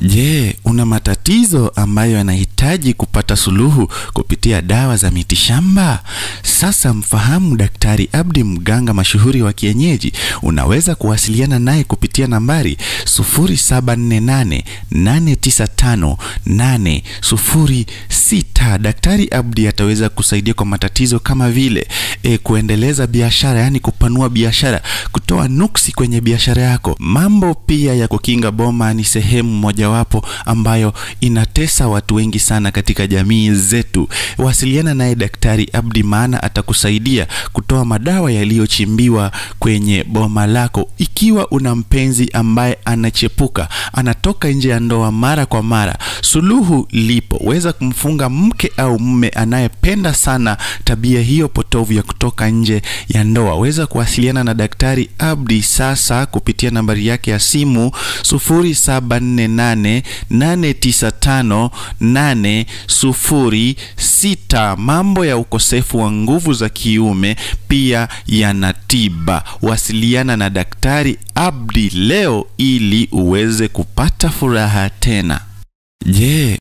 Je, una matatizo ambayo yanahitaji kupata suluhu kupitia dawa za mitishamba? Sasa mfahamu Daktari Abdi, mganga mashuhuri wa kienyeji. Unaweza kuwasiliana naye kupitia nambari 0748895806. Daktari Abdi ataweza kusaidia kwa matatizo kama vile kuendeleza biashara, yani kupanua biashara, kutoa nuksi kwenye biashara yako. Mambo pia ya kukinga boma ni sehemu mojawapo ambayo inatesa watu wengi sana katika jamii zetu. Wasiliana naye Daktari Abdi, maana atakusaidia kutoa madawa yaliyochimbiwa kwenye boma lako. Ikiwa una mpenzi ambaye anachepuka, anatoka nje ya ndoa mara kwa mara, suluhu lipo. Weza kumfunga mke au mume anayependa sana tabia hiyo potovu ya kutoka nje ya ndoa. Weza kuwasiliana na Daktari Abdi sasa kupitia nambari yake ya simu 0748895806. Mambo ya ukosefu wa nguvu za kiume pia yanatiba. Wasiliana na Daktari Abdi leo ili uweze kupata furaha tena. Je,